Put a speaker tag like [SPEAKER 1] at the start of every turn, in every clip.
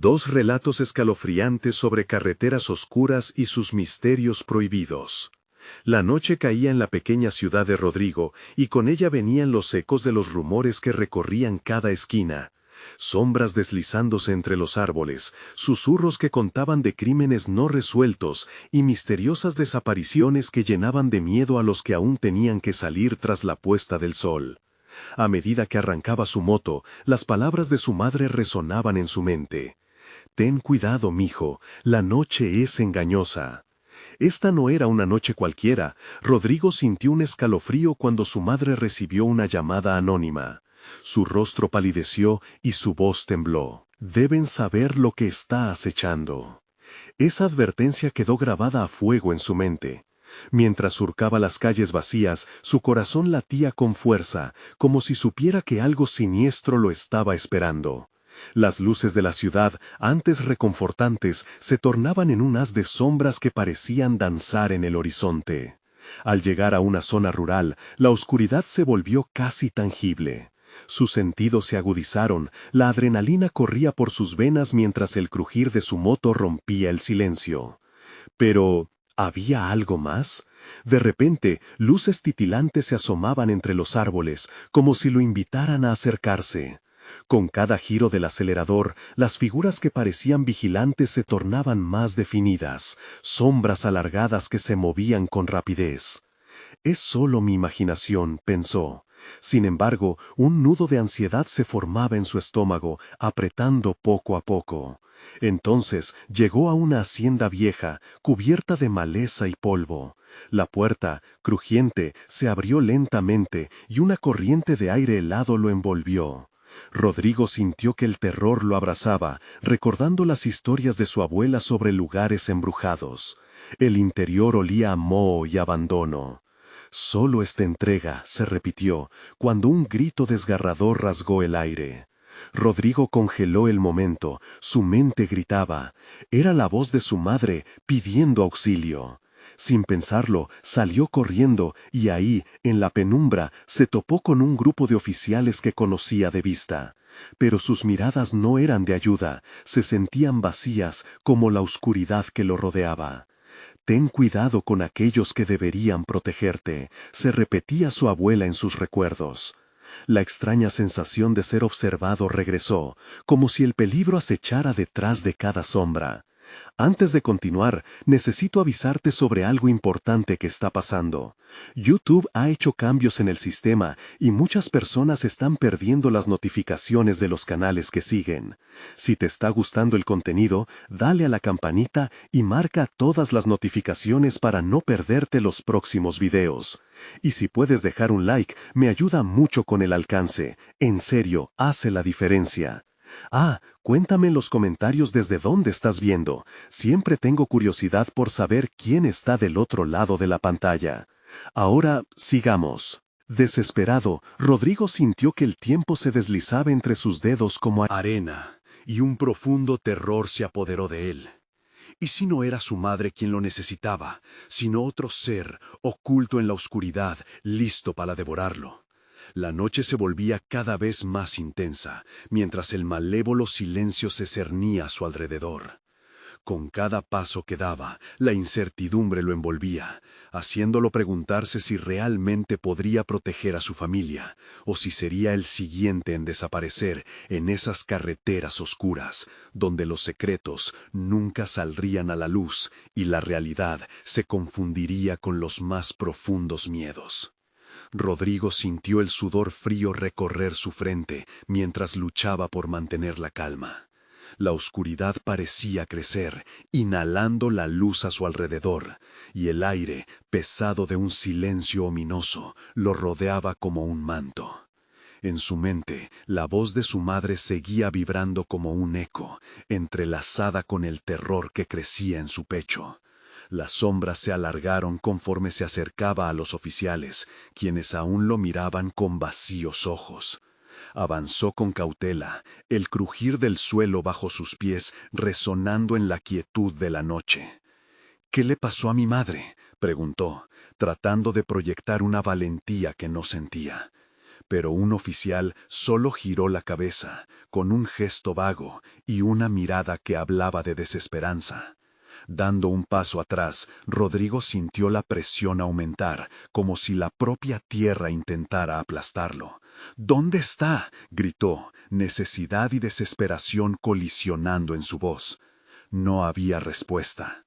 [SPEAKER 1] Dos relatos escalofriantes sobre carreteras oscuras y sus misterios prohibidos. La noche caía en la pequeña ciudad de Rodrigo, y con ella venían los ecos de los rumores que recorrían cada esquina. Sombras deslizándose entre los árboles, susurros que contaban de crímenes no resueltos y misteriosas desapariciones que llenaban de miedo a los que aún tenían que salir tras la puesta del sol. A medida que arrancaba su moto, las palabras de su madre resonaban en su mente. «Ten cuidado, mijo, la noche es engañosa». Esta no era una noche cualquiera. Rodrigo sintió un escalofrío cuando su madre recibió una llamada anónima. Su rostro palideció y su voz tembló. «Deben saber lo que está acechando». Esa advertencia quedó grabada a fuego en su mente. Mientras surcaba las calles vacías, su corazón latía con fuerza, como si supiera que algo siniestro lo estaba esperando. Las luces de la ciudad, antes reconfortantes, se tornaban en un haz de sombras que parecían danzar en el horizonte. Al llegar a una zona rural, la oscuridad se volvió casi tangible. Sus sentidos se agudizaron, la adrenalina corría por sus venas mientras el crujir de su moto rompía el silencio. Pero ¿había algo más? De repente, luces titilantes se asomaban entre los árboles, como si lo invitaran a acercarse. Con cada giro del acelerador, las figuras que parecían vigilantes se tornaban más definidas, sombras alargadas que se movían con rapidez. «Es solo mi imaginación», pensó. Sin embargo, un nudo de ansiedad se formaba en su estómago, apretando poco a poco. Entonces llegó a una hacienda vieja, cubierta de maleza y polvo. La puerta, crujiente, se abrió lentamente y una corriente de aire helado lo envolvió. Rodrigo sintió que el terror lo abrazaba, recordando las historias de su abuela sobre lugares embrujados. El interior olía a moho y abandono. «Solo esta entrega», se repitió, cuando un grito desgarrador rasgó el aire. Rodrigo congeló el momento, su mente gritaba. Era la voz de su madre pidiendo auxilio. Sin pensarlo, salió corriendo y ahí, en la penumbra, se topó con un grupo de oficiales que conocía de vista. Pero sus miradas no eran de ayuda, se sentían vacías como la oscuridad que lo rodeaba. «Ten cuidado con aquellos que deberían protegerte», se repetía su abuela en sus recuerdos. La extraña sensación de ser observado regresó, como si el peligro acechara detrás de cada sombra. «Antes de continuar, necesito avisarte sobre algo importante que está pasando. YouTube ha hecho cambios en el sistema y muchas personas están perdiendo las notificaciones de los canales que siguen. Si te está gustando el contenido, dale a la campanita y marca todas las notificaciones para no perderte los próximos videos. Y si puedes dejar un like, me ayuda mucho con el alcance. En serio, hace la diferencia». Cuéntame en los comentarios desde dónde estás viendo. Siempre tengo curiosidad por saber quién está del otro lado de la pantalla. Ahora, sigamos. Desesperado, Rodrigo sintió que el tiempo se deslizaba entre sus dedos como arena, y un profundo terror se apoderó de él. ¿Y si no era su madre quien lo necesitaba, sino otro ser oculto en la oscuridad, listo para devorarlo? La noche se volvía cada vez más intensa, mientras el malévolo silencio se cernía a su alrededor. Con cada paso que daba, la incertidumbre lo envolvía, haciéndolo preguntarse si realmente podría proteger a su familia, o si sería el siguiente en desaparecer en esas carreteras oscuras, donde los secretos nunca saldrían a la luz y la realidad se confundiría con los más profundos miedos. Rodrigo sintió el sudor frío recorrer su frente mientras luchaba por mantener la calma. La oscuridad parecía crecer, inhalando la luz a su alrededor, y el aire, pesado de un silencio ominoso, lo rodeaba como un manto. En su mente, la voz de su madre seguía vibrando como un eco, entrelazada con el terror que crecía en su pecho. Las sombras se alargaron conforme se acercaba a los oficiales, quienes aún lo miraban con vacíos ojos. Avanzó con cautela, el crujir del suelo bajo sus pies resonando en la quietud de la noche. «¿Qué le pasó a mi madre?», preguntó, tratando de proyectar una valentía que no sentía.
[SPEAKER 2] Pero un oficial solo giró la cabeza, con un gesto vago y una mirada que hablaba de desesperanza. Dando un paso atrás, Rodrigo sintió la presión aumentar, como si la propia tierra intentara aplastarlo. «¿Dónde está?», gritó, necesidad y desesperación colisionando en su voz. No había respuesta.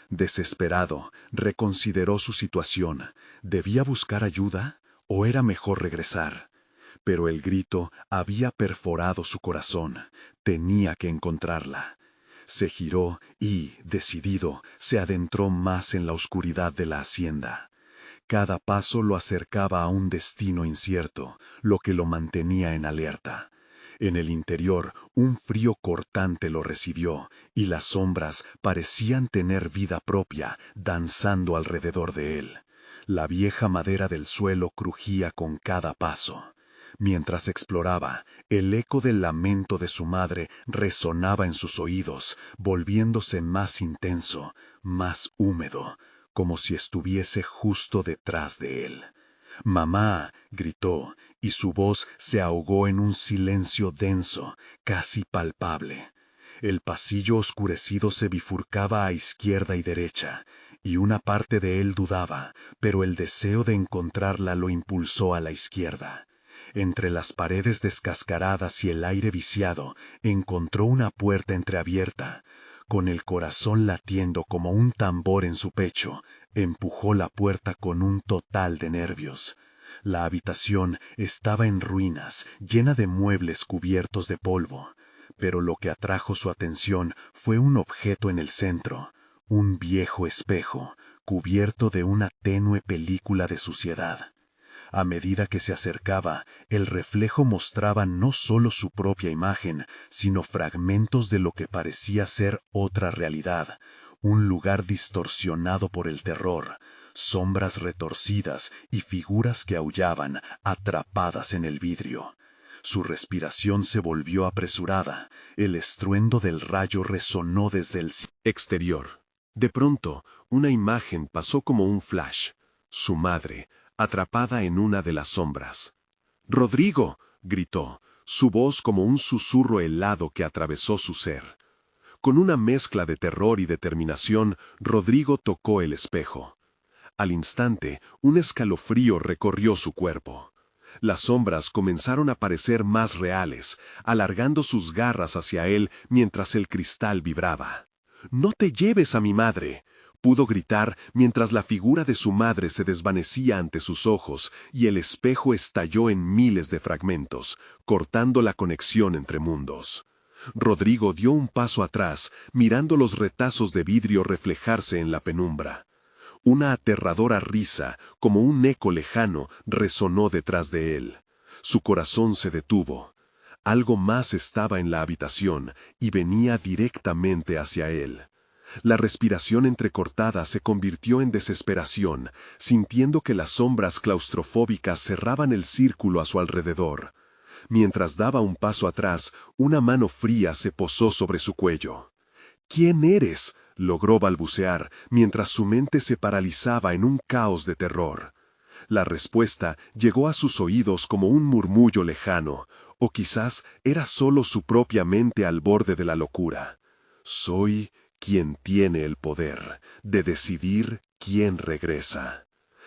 [SPEAKER 2] Desesperado, reconsideró su situación. ¿Debía buscar ayuda o era mejor regresar? Pero el grito había perforado su corazón. Tenía que encontrarla. Se giró y, decidido, se adentró más en la oscuridad de la hacienda. Cada paso lo acercaba a un destino incierto, lo que lo mantenía en alerta. En el interior, un frío cortante lo recibió, y las sombras parecían tener vida propia, danzando alrededor de él. La vieja madera del suelo crujía con cada paso. Mientras exploraba, el eco del lamento de su madre resonaba en sus oídos, volviéndose más intenso, más húmedo, como si estuviese justo detrás de él. «¡Mamá!», gritó, y su voz se ahogó en un silencio denso, casi palpable. El pasillo oscurecido se bifurcaba a izquierda y derecha, y una parte de él dudaba, pero el deseo de encontrarla lo impulsó a la izquierda. Entre las paredes descascaradas y el aire viciado, encontró una puerta entreabierta. Con el corazón latiendo como un tambor en su pecho, empujó la puerta con un total de nervios. La habitación estaba en ruinas, llena de muebles cubiertos de polvo, pero lo que atrajo su atención fue un objeto en el centro, un viejo espejo, cubierto de una tenue película de suciedad. A medida que se acercaba, el reflejo mostraba no solo su propia imagen, sino fragmentos de lo que parecía ser otra realidad, un lugar distorsionado por el terror, sombras retorcidas y figuras que aullaban, atrapadas en el vidrio. Su respiración se volvió apresurada, el estruendo del rayo resonó desde el
[SPEAKER 1] exterior. De pronto, una imagen pasó como un flash. Su madre, atrapada en una de las sombras. «¡Rodrigo!», gritó, su voz como un susurro helado que atravesó su ser. Con una mezcla de terror y determinación, Rodrigo tocó el espejo. Al instante, un escalofrío recorrió su cuerpo. Las sombras comenzaron a parecer más reales, alargando sus garras hacia él mientras el cristal vibraba. «¡No te lleves a mi madre!», pudo gritar mientras la figura de su madre se desvanecía ante sus ojos y el espejo estalló en miles de fragmentos, cortando la conexión entre mundos. Rodrigo dio un paso atrás, mirando los retazos de vidrio reflejarse en la penumbra. Una aterradora risa, como un eco lejano, resonó detrás de él. Su corazón se detuvo. Algo más estaba en la habitación y venía directamente hacia él. La respiración entrecortada se convirtió en desesperación, sintiendo que las sombras claustrofóbicas cerraban el círculo a su alrededor. Mientras daba un paso atrás, una mano fría se posó sobre su cuello. «¿Quién eres?», logró balbucear, mientras su mente se paralizaba en un caos de terror. La respuesta llegó a sus oídos como un murmullo lejano, o quizás era solo su propia mente al borde de la locura. «Soy quien tiene el poder de decidir quién regresa».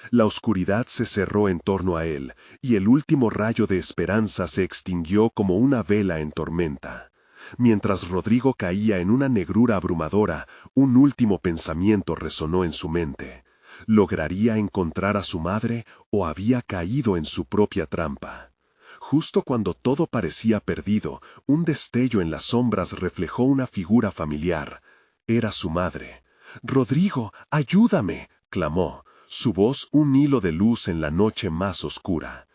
[SPEAKER 1] La oscuridad se cerró en torno a él, y el último rayo de esperanza se extinguió como una vela en tormenta. Mientras Rodrigo caía en una negrura abrumadora, un último pensamiento resonó en su mente. ¿Lograría encontrar a su madre o había caído en su propia trampa? Justo cuando todo parecía perdido, un destello en las sombras reflejó una figura familiar. Era su madre. «¡Rodrigo, ayúdame!», clamó, su voz un hilo de luz en la noche más oscura.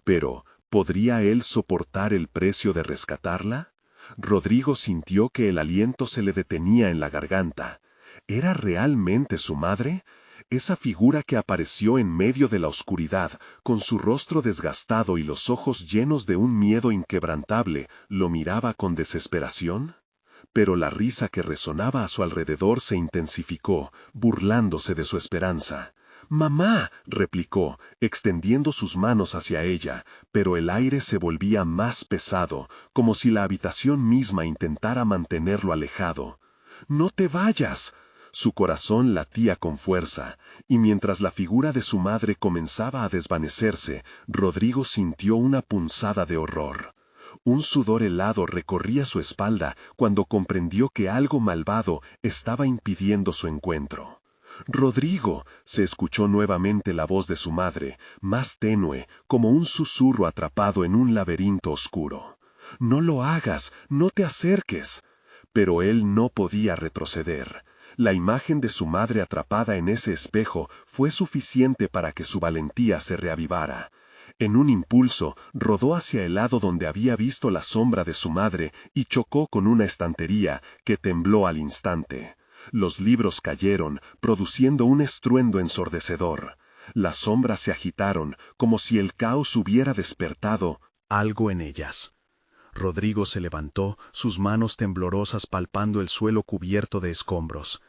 [SPEAKER 1] Pero, ¿podría él soportar el precio de rescatarla? Rodrigo sintió que el aliento se le detenía en la garganta. ¿Era realmente su madre? Esa figura que apareció en medio de la oscuridad, con su rostro desgastado y los ojos llenos de un miedo inquebrantable, ¿lo miraba con desesperación? Pero la risa que resonaba a su alrededor se intensificó, burlándose de su esperanza. «Mamá», replicó, extendiendo sus manos hacia ella, pero el aire se volvía más pesado, como si la habitación misma intentara mantenerlo alejado. «¡No te vayas!». Su corazón latía con fuerza, y mientras la figura de su madre comenzaba a desvanecerse, Rodrigo sintió una punzada de horror. Un sudor helado recorría su espalda cuando comprendió que algo malvado estaba impidiendo su encuentro. «Rodrigo», se escuchó nuevamente la voz de su madre, más tenue, como un susurro atrapado en un laberinto oscuro. «No lo hagas, no te acerques». Pero él no podía retroceder. La imagen de su madre atrapada en ese espejo fue suficiente para que su valentía se reavivara. En un impulso, rodó hacia el lado donde había visto la sombra de su madre y chocó con una estantería que tembló al instante. Los libros cayeron, produciendo un estruendo ensordecedor. Las sombras se agitaron, como si el caos hubiera despertado
[SPEAKER 2] algo en ellas. Rodrigo se levantó, sus manos temblorosas palpando el suelo cubierto de escombros.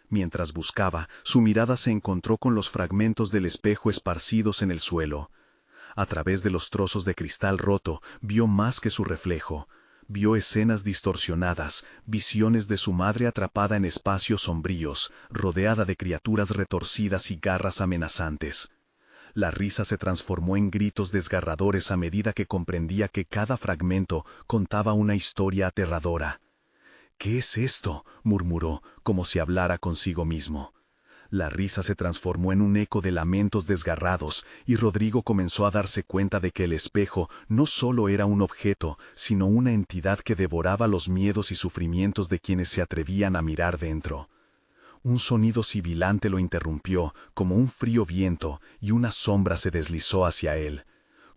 [SPEAKER 2] Mientras buscaba, su mirada se encontró con los fragmentos del espejo esparcidos en el suelo. A través de los trozos de cristal roto, vio más que su reflejo. Vio escenas distorsionadas, visiones de su madre atrapada en espacios sombríos, rodeada de criaturas retorcidas y garras amenazantes. La risa se transformó en gritos desgarradores a medida que comprendía que cada fragmento contaba una historia aterradora. «¿Qué es esto?», murmuró, como si hablara consigo mismo. La risa se transformó en un eco de lamentos desgarrados, y Rodrigo comenzó a darse cuenta de que el espejo no solo era un objeto, sino una entidad que devoraba los miedos y sufrimientos de quienes se atrevían a mirar dentro. Un sonido sibilante lo interrumpió, como un frío viento, y una sombra se deslizó hacia él.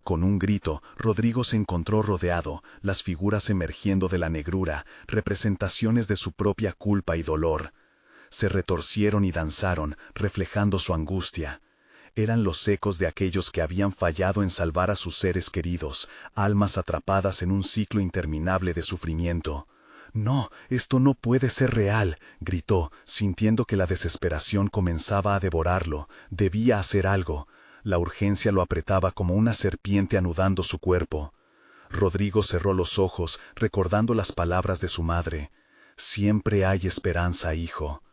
[SPEAKER 2] Con un grito, Rodrigo se encontró rodeado, las figuras emergiendo de la negrura, representaciones de su propia culpa y dolor. Se retorcieron y danzaron, reflejando su angustia. Eran los ecos de aquellos que habían fallado en salvar a sus seres queridos, almas atrapadas en un ciclo interminable de sufrimiento. «No, esto no puede ser real», gritó, sintiendo que la desesperación comenzaba a devorarlo. Debía hacer algo. La urgencia lo apretaba como una serpiente anudando su cuerpo. Rodrigo cerró los ojos, recordando las palabras de su madre. «Siempre hay esperanza, hijo».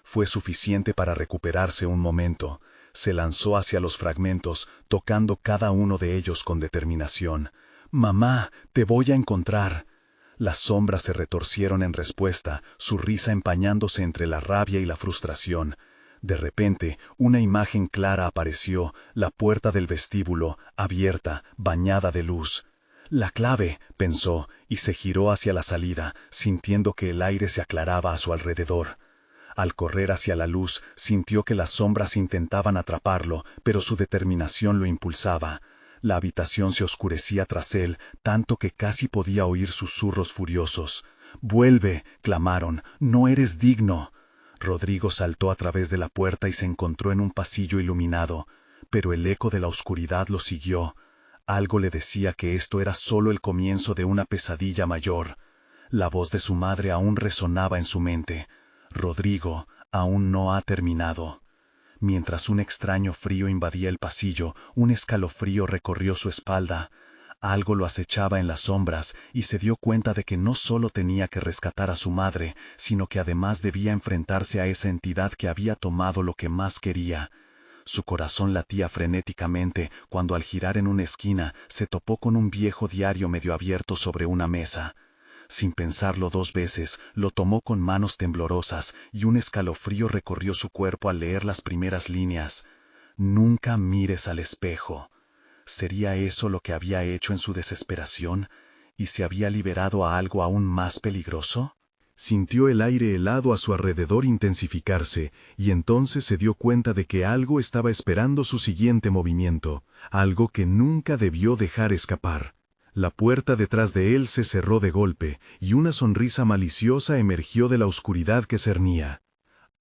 [SPEAKER 2] Fue suficiente para recuperarse un momento. Se lanzó hacia los fragmentos, tocando cada uno de ellos con determinación. «Mamá, te voy a encontrar». Las sombras se retorcieron en respuesta, su risa empañándose entre la rabia y la frustración. De repente, una imagen clara apareció, la puerta del vestíbulo, abierta, bañada de luz. «La clave», pensó, y se giró hacia la salida, sintiendo que el aire se aclaraba a su alrededor. Al correr hacia la luz, sintió que las sombras intentaban atraparlo, pero su determinación lo impulsaba. La habitación se oscurecía tras él, tanto que casi podía oír susurros furiosos. «¡Vuelve!», clamaron, «¡no eres digno!». Rodrigo saltó a través de la puerta y se encontró en un pasillo iluminado, pero el eco de la oscuridad lo siguió. Algo le decía que esto era solo el comienzo de una pesadilla mayor. La voz de su madre aún resonaba en su mente. «Rodrigo, aún no ha terminado». Mientras un extraño frío invadía el pasillo, un escalofrío recorrió su espalda. Algo lo acechaba en las sombras y se dio cuenta de que no solo tenía que rescatar a su madre, sino que además debía enfrentarse a esa entidad que había tomado lo que más quería. Su corazón latía frenéticamente cuando al girar en una esquina se topó con un viejo diario medio abierto sobre una mesa. Sin pensarlo dos veces, lo tomó con manos temblorosas y un escalofrío recorrió su cuerpo al leer las primeras líneas. «Nunca mires al espejo». ¿Sería eso lo que había hecho en su desesperación? ¿Y se había liberado a algo aún más peligroso?
[SPEAKER 1] Sintió el aire helado a su alrededor intensificarse, y entonces se dio cuenta de que algo estaba esperando su siguiente movimiento, algo que nunca debió dejar escapar. La puerta detrás de él se cerró de golpe, y una sonrisa maliciosa emergió de la oscuridad que cernía.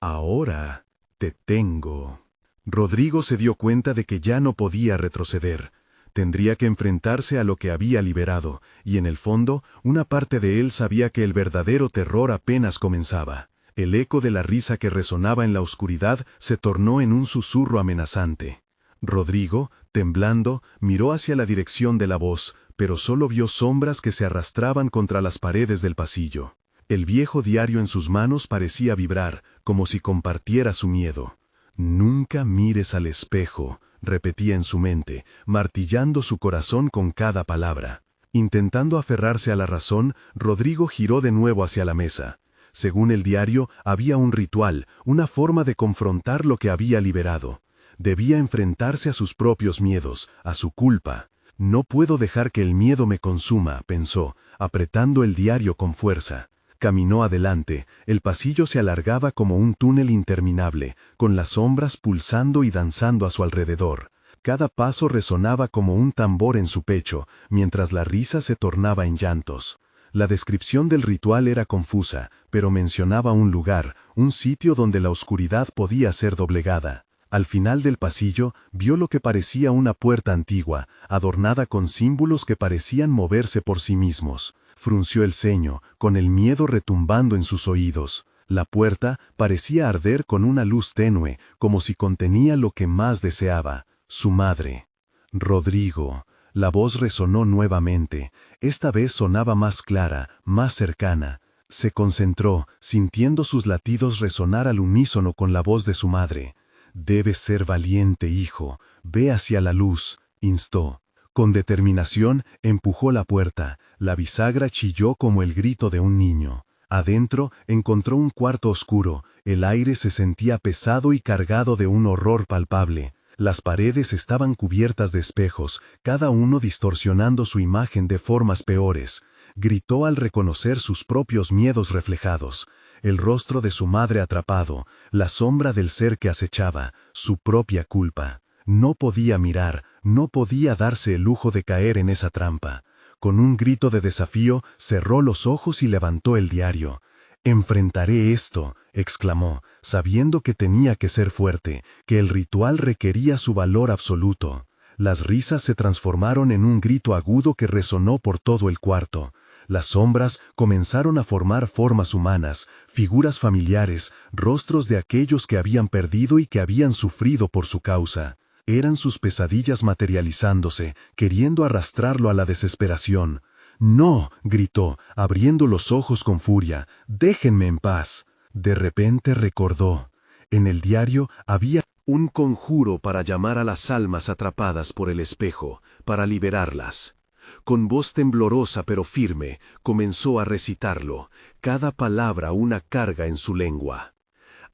[SPEAKER 1] «Ahora te tengo». Rodrigo se dio cuenta de que ya no podía retroceder. Tendría que enfrentarse a lo que había liberado, y en el fondo, una parte de él sabía que el verdadero terror apenas comenzaba. El eco de la risa que resonaba en la oscuridad se tornó en un susurro amenazante. Rodrigo, temblando, miró hacia la dirección de la voz, pero solo vio sombras que se arrastraban contra las paredes del pasillo. El viejo diario en sus manos parecía vibrar, como si compartiera su miedo. «Nunca mires al espejo», repetía en su mente, martillando su corazón con cada palabra. Intentando aferrarse a la razón, Rodrigo giró de nuevo hacia la mesa. Según el diario, había un ritual, una forma de confrontar lo que había liberado. Debía enfrentarse a sus propios miedos, a su culpa. «No puedo dejar que el miedo me consuma», pensó, apretando el diario con fuerza. Caminó adelante, el pasillo se alargaba como un túnel interminable, con las sombras pulsando y danzando a su alrededor. Cada paso resonaba como un tambor en su pecho, mientras la risa se tornaba en llantos. La descripción del ritual era confusa, pero mencionaba un lugar, un sitio donde la oscuridad podía ser doblegada. Al final del pasillo, vio lo que parecía una puerta antigua, adornada con símbolos que parecían moverse por sí mismos. Frunció el ceño, con el miedo retumbando en sus oídos. La puerta parecía arder con una luz tenue, como si contenía lo que más deseaba, su madre. «Rodrigo». La voz resonó nuevamente. Esta vez sonaba más clara, más cercana. Se concentró, sintiendo sus latidos resonar al unísono con la voz de su madre. «Debes ser valiente, hijo. Ve hacia la luz», instó. Con determinación, empujó la puerta. La bisagra chilló como el grito de un niño. Adentro, encontró un cuarto oscuro. El aire se sentía pesado y cargado de un horror palpable. Las paredes estaban cubiertas de espejos, cada uno distorsionando su imagen de formas peores. Gritó al reconocer sus propios miedos reflejados. El rostro de su madre atrapado, la sombra del ser que acechaba, su propia culpa. No podía mirar, no podía darse el lujo de caer en esa trampa. Con un grito de desafío, cerró los ojos y levantó el diario. «Enfrentaré esto», exclamó, sabiendo que tenía que ser fuerte, que el ritual requería su valor absoluto. Las risas se transformaron en un grito agudo que resonó por todo el cuarto. Las sombras comenzaron a formar formas humanas, figuras familiares, rostros de aquellos que habían perdido y que habían sufrido por su causa. Eran sus pesadillas materializándose, queriendo arrastrarlo a la desesperación. «No», gritó, abriendo los ojos con furia, «déjenme en paz». De repente recordó. En el diario había un conjuro para llamar a las almas atrapadas por el espejo, para liberarlas. Con voz temblorosa pero firme, comenzó a recitarlo, cada palabra una carga en su lengua.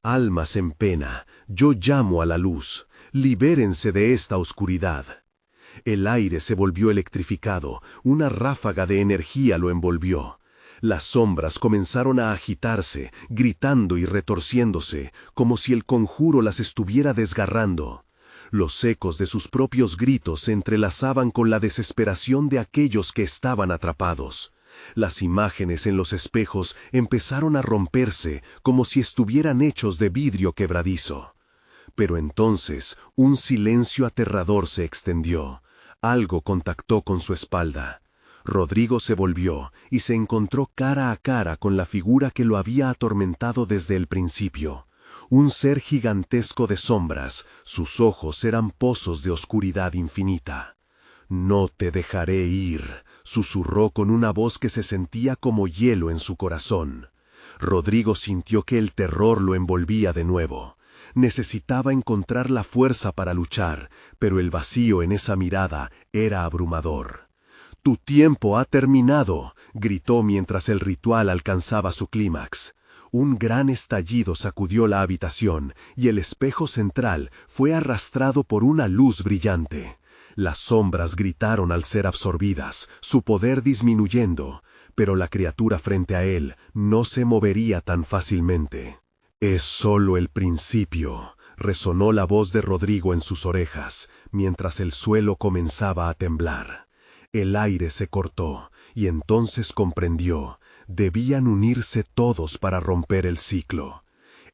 [SPEAKER 1] «Almas en pena, yo llamo a la luz, libérense de esta oscuridad». El aire se volvió electrificado, una ráfaga de energía lo envolvió. Las sombras comenzaron a agitarse, gritando y retorciéndose, como si el conjuro las estuviera desgarrando. Los ecos de sus propios gritos se entrelazaban con la desesperación de aquellos que estaban atrapados. Las imágenes en los espejos empezaron a romperse, como si estuvieran hechos de vidrio quebradizo. Pero entonces un silencio aterrador se extendió. Algo contactó con su espalda. Rodrigo se volvió y se encontró cara a cara con la figura que lo había atormentado desde el principio. Un ser gigantesco de sombras, sus ojos eran pozos de oscuridad infinita. «No te dejaré ir», susurró con una voz que se sentía como hielo en su corazón. Rodrigo sintió que el terror lo envolvía de nuevo. Necesitaba encontrar la fuerza para luchar, pero el vacío en esa mirada era abrumador. «Tu tiempo ha terminado», gritó mientras el ritual alcanzaba su clímax. Un gran estallido sacudió la habitación y el espejo central fue arrastrado por una luz brillante. Las sombras gritaron al ser absorbidas, su poder disminuyendo, pero la criatura frente a él no se movería tan fácilmente. «Es solo el principio», resonó la voz de Rodrigo en sus orejas, mientras el suelo comenzaba a temblar. El aire se cortó, y entonces comprendió, debían unirse todos para romper el ciclo.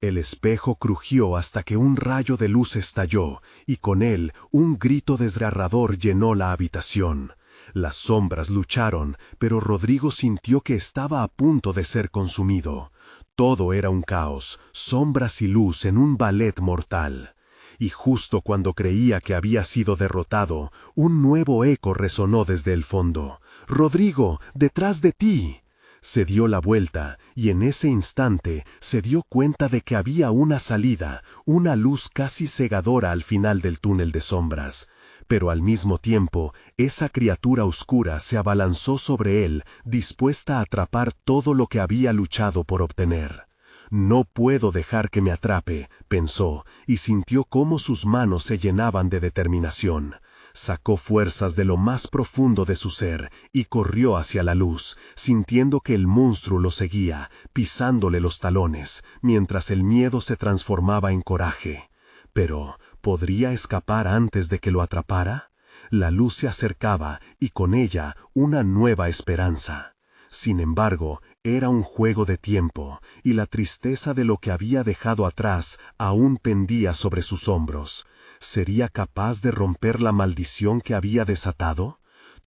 [SPEAKER 1] El espejo crujió hasta que un rayo de luz estalló, y con él un grito desgarrador llenó la habitación. Las sombras lucharon, pero Rodrigo sintió que estaba a punto de ser consumido.
[SPEAKER 2] Todo era un caos, sombras y luz en un ballet mortal. Y justo cuando creía que había sido derrotado, un nuevo eco resonó desde el fondo. «Rodrigo, detrás de ti». Se dio la vuelta, y en ese instante se dio cuenta de que había una salida, una luz casi cegadora al final del túnel de sombras. Pero al mismo tiempo, esa criatura oscura se abalanzó sobre él, dispuesta a atrapar todo lo que había luchado por obtener. «No puedo dejar que me atrape», pensó, y sintió cómo sus manos se llenaban de determinación. Sacó fuerzas de lo más profundo de su ser y corrió hacia la luz, sintiendo que el monstruo lo seguía, pisándole los talones, mientras el miedo se transformaba en coraje. Pero, ¿podría escapar antes de que lo atrapara? La luz se acercaba y con ella una nueva esperanza. Sin embargo, era un juego de tiempo, y la tristeza de lo que había dejado atrás aún pendía sobre sus hombros. ¿Sería capaz de romper la maldición que había desatado?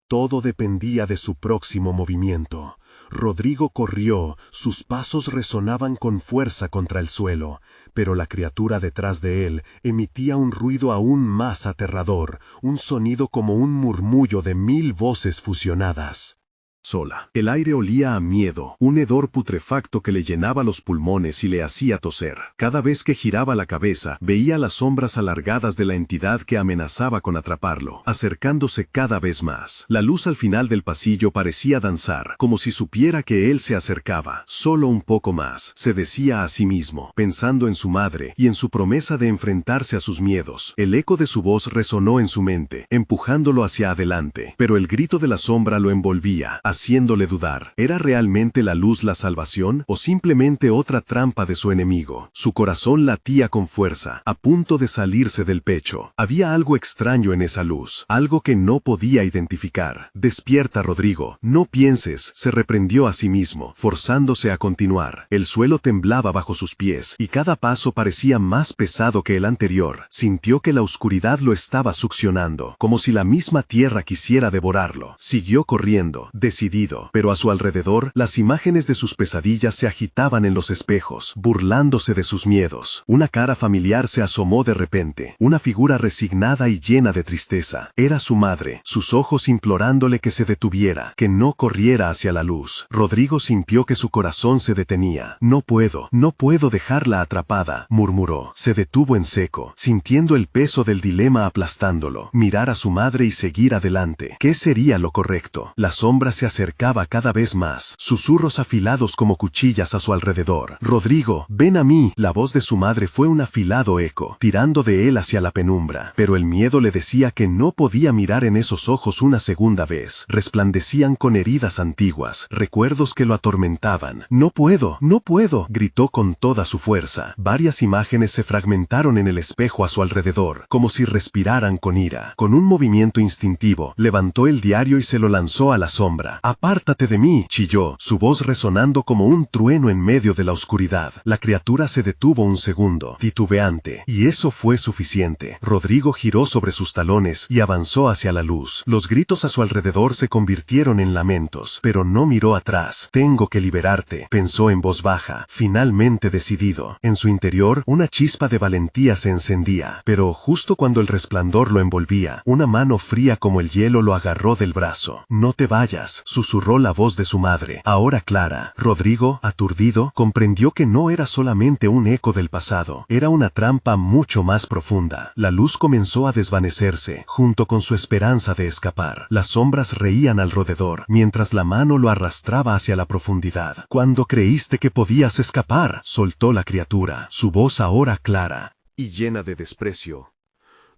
[SPEAKER 2] Todo dependía de su próximo movimiento. Rodrigo corrió, sus pasos resonaban con fuerza contra el suelo, pero la criatura detrás de él emitía un ruido aún más aterrador, un sonido como un murmullo de 1000 voces fusionadas.
[SPEAKER 1] Sola. El aire olía a miedo, un hedor putrefacto que le llenaba los pulmones y le hacía toser. Cada vez que giraba la cabeza, veía las sombras alargadas de la entidad que amenazaba con atraparlo, acercándose cada vez más. La luz al final del pasillo parecía danzar, como si supiera que él se acercaba. Solo un poco más, se decía a sí mismo, pensando en su madre y en su promesa de enfrentarse a sus miedos. El eco de su voz resonó en su mente, empujándolo hacia adelante, pero el grito de la sombra lo envolvía, haciéndole dudar. ¿Era realmente la luz la salvación o simplemente otra trampa de su enemigo? Su corazón latía con fuerza, a punto de salirse del pecho. Había algo extraño en esa luz, algo que no podía identificar. «Despierta, Rodrigo, no pienses», se reprendió a sí mismo, forzándose a continuar. El suelo temblaba bajo sus pies, y cada paso parecía más pesado que el anterior. Sintió que la oscuridad lo estaba succionando, como si la misma tierra quisiera devorarlo. Siguió corriendo, decidido, pero a su alrededor, las imágenes de sus pesadillas se agitaban en los espejos, burlándose de sus miedos. Una cara familiar se asomó de repente, una figura resignada y llena de tristeza. Era su madre, sus ojos implorándole que se detuviera, que no corriera hacia la luz. Rodrigo sintió que su corazón se detenía. «No puedo dejarla atrapada», murmuró. Se detuvo en seco, sintiendo el peso del dilema aplastándolo. Mirar a su madre y seguir adelante. ¿Qué sería lo correcto? La sombra se acercaba cada vez más, susurros afilados como cuchillas a su alrededor. «Rodrigo, ven a mí». La voz de su madre fue un afilado eco, tirando de él hacia la penumbra, pero el miedo le decía que no podía mirar en esos ojos una segunda vez. Resplandecían con heridas antiguas, recuerdos que lo atormentaban. «No puedo», gritó con toda su fuerza. Varias imágenes se fragmentaron en el espejo a su alrededor, como si respiraran con ira. Con un movimiento instintivo, levantó el diario y se lo lanzó a la sombra. «Apártate de mí», chilló, su voz resonando como un trueno en medio de la oscuridad. La criatura se detuvo un segundo, titubeante, y eso fue suficiente. Rodrigo giró sobre sus talones y avanzó hacia la luz. Los gritos a su alrededor se convirtieron en lamentos, pero no miró atrás. «Tengo que liberarte», pensó en voz baja, finalmente decidido. En su interior, una chispa de valentía se encendía, pero justo cuando el resplandor lo envolvía, una mano fría como el hielo lo agarró del brazo. «No te vayas», susurró la voz de su madre, ahora clara. Rodrigo, aturdido, comprendió que no era solamente un eco del pasado, era una trampa mucho más profunda. La luz comenzó a desvanecerse, junto con su esperanza de escapar. Las sombras reían alrededor, mientras la mano lo arrastraba hacia la profundidad. «¿Cuándo creíste que podías escapar?», soltó la criatura, su voz ahora clara
[SPEAKER 2] y llena de desprecio.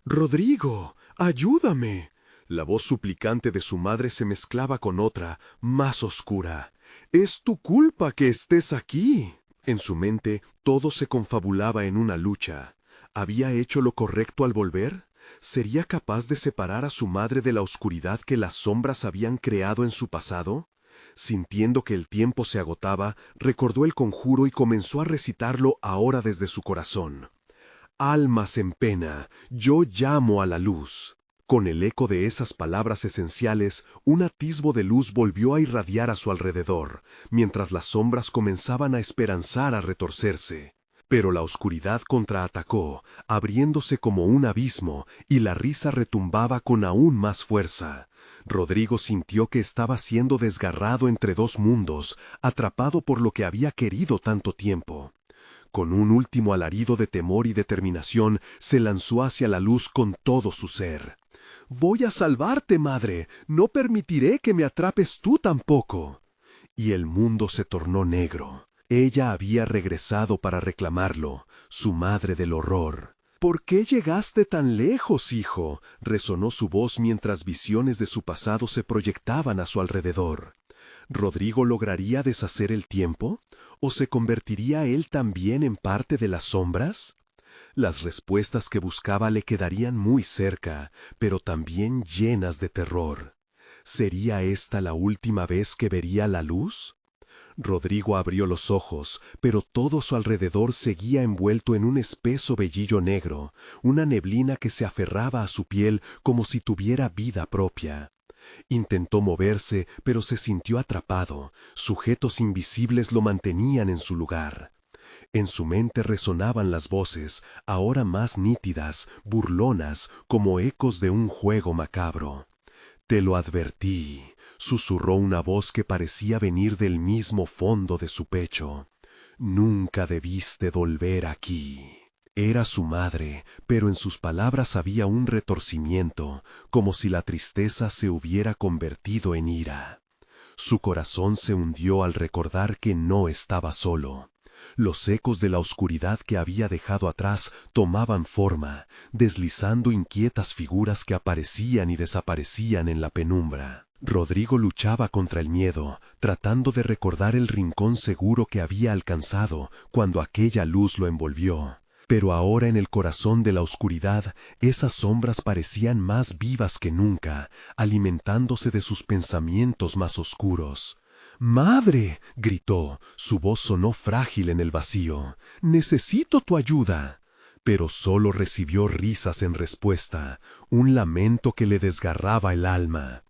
[SPEAKER 2] «Rodrigo, ayúdame». La voz suplicante de su madre se mezclaba con otra, más oscura. «Es tu culpa que estés aquí». En su mente, todo se confabulaba en una lucha. ¿Había hecho lo correcto al volver? ¿Sería capaz de separar a su madre de la oscuridad que las sombras habían creado en su pasado? Sintiendo que el tiempo se agotaba, recordó el conjuro y comenzó a recitarlo ahora desde su corazón. «Almas en pena, yo llamo a la luz». Con el eco de esas palabras esenciales, un atisbo de luz volvió a irradiar a su alrededor, mientras las sombras comenzaban a esperanzar a retorcerse. Pero la oscuridad contraatacó, abriéndose como un abismo, y la risa retumbaba con aún más fuerza. Rodrigo sintió que estaba siendo desgarrado entre dos mundos, atrapado por lo que había querido tanto tiempo. Con un último alarido de temor y determinación, se lanzó hacia la luz con todo su ser. «Voy a salvarte, madre. No permitiré que me atrapes tú tampoco». Y el mundo se tornó negro. Ella había regresado para reclamarlo, su madre del horror. «¿Por qué llegaste tan lejos, hijo?», resonó su voz mientras visiones de su pasado se proyectaban a su alrededor. ¿Rodrigo lograría deshacer el tiempo? ¿O se convertiría él también en parte de las sombras? Las respuestas que buscaba le quedarían muy cerca, pero también llenas de terror. ¿Sería esta la última vez que vería la luz? Rodrigo abrió los ojos, pero todo su alrededor seguía envuelto en un espeso vellillo negro, una neblina que se aferraba a su piel como si tuviera vida propia. Intentó moverse, pero se sintió atrapado. Sujetos invisibles lo mantenían en su lugar. En su mente resonaban las voces, ahora más nítidas, burlonas, como ecos de un juego macabro. «Te lo advertí», susurró una voz que parecía venir del mismo fondo de su pecho. «Nunca debiste volver aquí». Era su madre, pero en sus palabras había un retorcimiento, como si la tristeza se hubiera convertido en ira. Su corazón se hundió al recordar que no estaba solo. Los ecos de la oscuridad que había dejado atrás tomaban forma, deslizando inquietas figuras que aparecían y desaparecían en la penumbra. Rodrigo luchaba contra el miedo, tratando de recordar el rincón seguro que había alcanzado cuando aquella luz lo envolvió. Pero ahora en el corazón de la oscuridad, esas sombras parecían más vivas que nunca, alimentándose de sus pensamientos más oscuros. «¡Madre!», gritó, su voz sonó frágil en el vacío. «¡Necesito tu ayuda!». Pero solo recibió risas en respuesta, un lamento que le desgarraba el alma.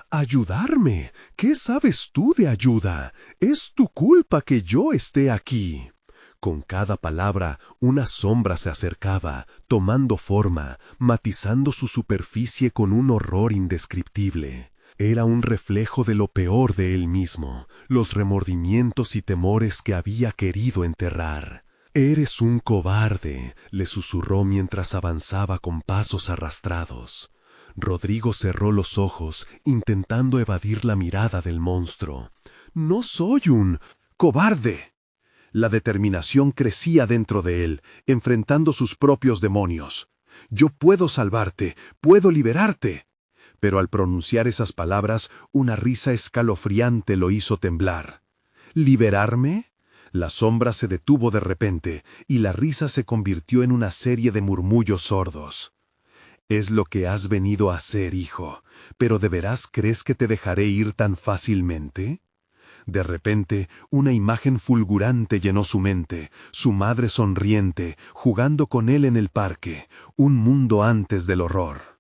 [SPEAKER 2] «¿Ayudarme? ¿Qué sabes tú de ayuda? Es tu culpa que yo esté aquí». Con cada palabra, una sombra se acercaba, tomando forma, matizando su superficie con un horror indescriptible. Era un reflejo de lo peor de él mismo, los remordimientos y temores que había querido enterrar. «Eres un cobarde», le susurró mientras avanzaba con pasos arrastrados. Rodrigo cerró los ojos, intentando evadir la mirada del monstruo. «No soy un cobarde». La determinación crecía dentro de él, enfrentando sus propios demonios. «Yo puedo salvarte, puedo liberarte». Pero al pronunciar esas palabras, una risa escalofriante lo hizo temblar. «¿Liberarme?». La sombra se detuvo de repente, y la risa se convirtió en una serie de murmullos sordos. «Es lo que has venido a hacer, hijo, pero ¿de veras crees que te dejaré ir tan fácilmente?». De repente, una imagen fulgurante llenó su mente, su madre sonriente, jugando con él en el parque, un mundo antes del horror.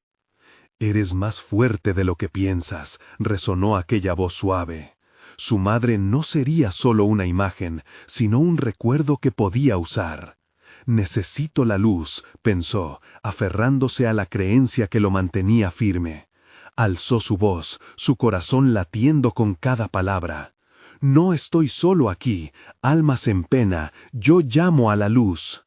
[SPEAKER 2] «Eres más fuerte de lo que piensas», resonó aquella voz suave. Su madre no sería solo una imagen, sino un recuerdo que podía usar. «Necesito la luz», pensó, aferrándose a la creencia que lo mantenía firme. Alzó su voz, su corazón latiendo con cada palabra. «No estoy solo aquí, almas en pena, yo llamo a la luz».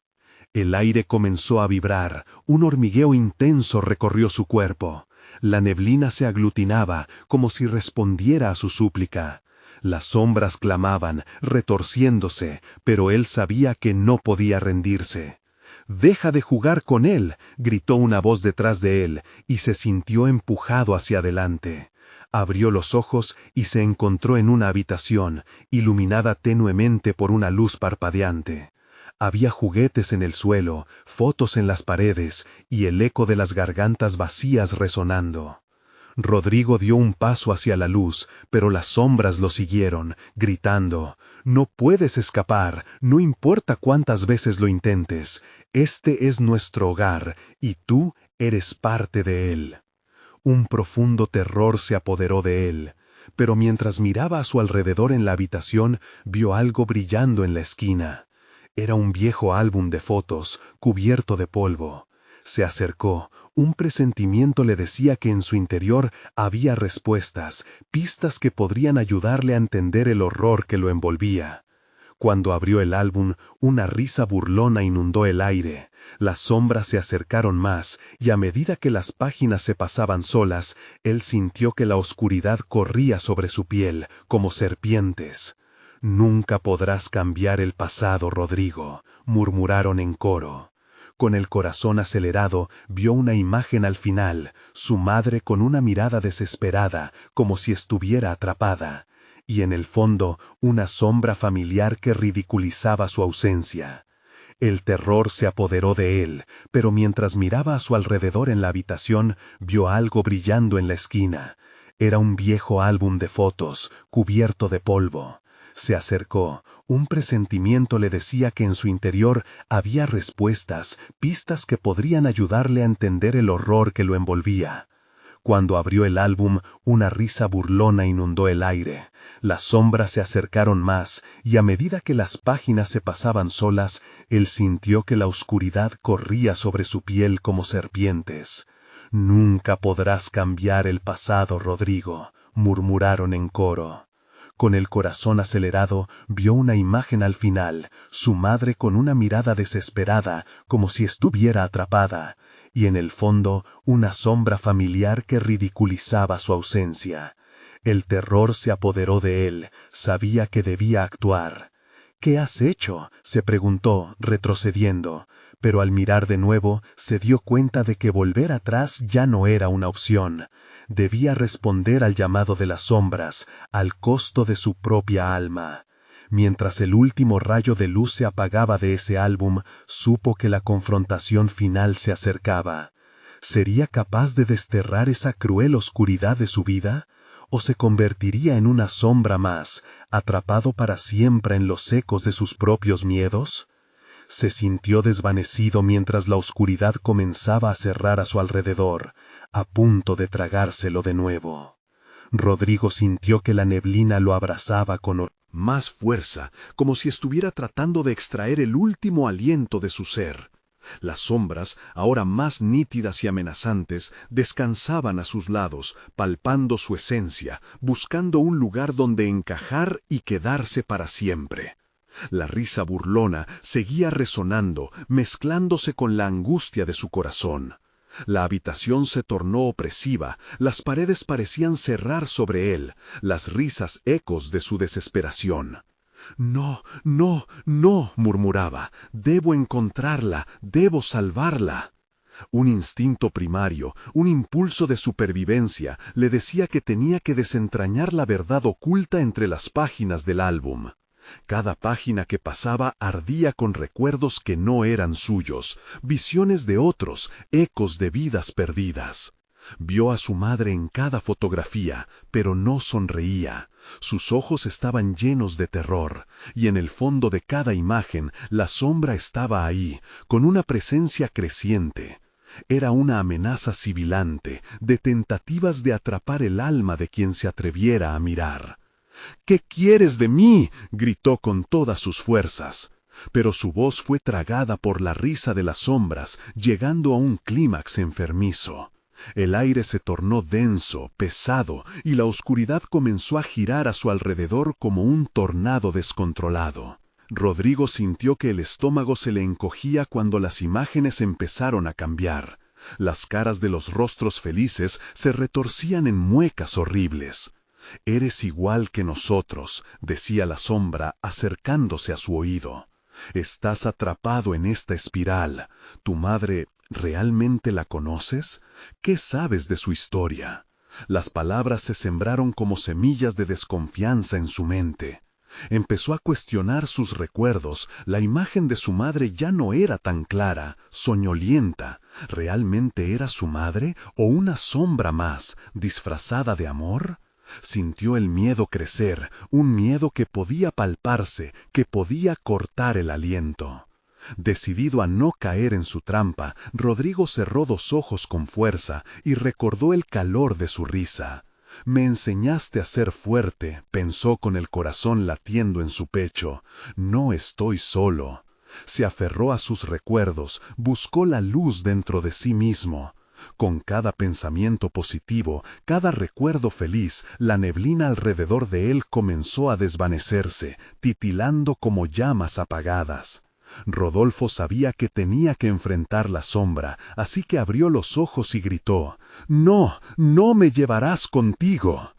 [SPEAKER 2] El aire comenzó a vibrar, un hormigueo intenso recorrió su cuerpo. La neblina se aglutinaba, como si respondiera a su súplica. Las sombras clamaban, retorciéndose, pero él sabía que no podía rendirse. «Deja de jugar con él», gritó una voz detrás de él, y se sintió empujado hacia adelante. Abrió los ojos y se encontró en una habitación, iluminada tenuemente por una luz parpadeante. Había juguetes en el suelo, fotos en las paredes y el eco de las gargantas vacías resonando. Rodrigo dio un paso hacia la luz, pero las sombras lo siguieron, gritando: «No puedes escapar, no importa cuántas veces lo intentes. Este es nuestro hogar, y tú eres parte de él». Un profundo terror se apoderó de él, pero mientras miraba a su alrededor en la habitación, vio algo brillando en la esquina. Era un viejo álbum de fotos, cubierto de polvo. Se acercó. Un presentimiento le decía que en su interior había respuestas, pistas que podrían ayudarle a entender el horror que lo envolvía. Cuando abrió el álbum, una risa burlona inundó el aire. Las sombras se acercaron más, y a medida que las páginas se pasaban solas, él sintió que la oscuridad corría sobre su piel, como serpientes. «Nunca podrás cambiar el pasado, Rodrigo», murmuraron en coro. Con el corazón acelerado, vio una imagen al final, su madre con una mirada desesperada, como si estuviera atrapada. Y en el fondo, una sombra familiar que ridiculizaba su ausencia. El terror se apoderó de él, pero mientras miraba a su alrededor en la habitación, vio algo brillando en la esquina. Era un viejo álbum de fotos, cubierto de polvo. Se acercó. Un presentimiento le decía que en su interior había respuestas, pistas que podrían ayudarle a entender el horror que lo envolvía. Cuando abrió el álbum, una risa burlona inundó el aire. Las sombras se acercaron más, y a medida que las páginas se pasaban solas, él sintió que la oscuridad corría sobre su piel como serpientes. «Nunca podrás cambiar el pasado, Rodrigo», murmuraron en coro. Con el corazón acelerado, vio una imagen al final, su madre con una mirada desesperada, como si estuviera atrapada, y en el fondo una sombra familiar que ridiculizaba su ausencia. El terror se apoderó de él, sabía que debía actuar. «¿Qué has hecho?», se preguntó, retrocediendo, pero al mirar de nuevo se dio cuenta de que volver atrás ya no era una opción. Debía responder al llamado de las sombras, al costo de su propia alma. Mientras el último rayo de luz se apagaba de ese álbum, supo que la confrontación final se acercaba. ¿Sería capaz de desterrar esa cruel oscuridad de su vida? ¿O se convertiría en una sombra más, atrapado para siempre en los ecos de sus propios miedos? Se sintió desvanecido mientras la oscuridad comenzaba a cerrar a su alrededor, a punto de tragárselo de nuevo. Rodrigo sintió que la neblina lo abrazaba con
[SPEAKER 1] más fuerza, como si estuviera tratando de extraer el último aliento de su ser. Las sombras, ahora más nítidas y amenazantes, descansaban a sus lados, palpando su esencia, buscando un lugar donde encajar y quedarse para siempre. La risa burlona seguía resonando, mezclándose con la angustia de su corazón. La habitación se tornó opresiva, las paredes parecían cerrar sobre él, las risas ecos de su desesperación. «No, no, no», murmuraba, «debo encontrarla, debo salvarla». Un instinto primario, un impulso de supervivencia, le decía que tenía que desentrañar la verdad oculta entre las páginas del álbum. Cada página que pasaba ardía con recuerdos que no eran suyos, visiones de otros, ecos de vidas perdidas. Vio a su madre en cada fotografía, pero no sonreía. Sus ojos estaban llenos de terror, y en el fondo de cada imagen la sombra estaba ahí, con una presencia creciente. Era una amenaza sibilante, de tentativas de atrapar el alma de quien se atreviera a mirar. «¿Qué quieres de mí?», gritó con todas sus fuerzas. Pero su voz fue tragada por la risa de las sombras, llegando a un clímax enfermizo. El aire se tornó denso, pesado, y la oscuridad comenzó a girar a su alrededor como un tornado descontrolado. Rodrigo sintió que el estómago se le encogía cuando las imágenes empezaron a cambiar. Las caras de los rostros felices se retorcían en muecas horribles. «Eres igual que nosotros», decía la sombra acercándose a su oído. «Estás atrapado en esta espiral. ¿Tu madre realmente la conoces? ¿Qué sabes de su historia?». Las palabras se sembraron como semillas de desconfianza en su mente. Empezó a cuestionar sus recuerdos. La imagen de su madre ya no era tan clara, soñolienta. ¿Realmente era su madre o una sombra más, disfrazada de amor? Sintió el miedo crecer, un miedo que podía palparse, que podía cortar el aliento.
[SPEAKER 2] Decidido a no caer en su trampa, Rodrigo cerró los ojos con fuerza y recordó el calor de su risa. Me enseñaste a ser fuerte, pensó con el corazón latiendo en su pecho. No estoy solo. Se aferró a sus recuerdos, buscó la luz dentro de sí mismo. Con cada pensamiento positivo, cada recuerdo feliz, la neblina alrededor de él comenzó a desvanecerse, titilando como llamas apagadas. Rodolfo sabía que tenía que enfrentar la sombra, así que abrió los ojos y gritó: «¡No, no me llevarás contigo!».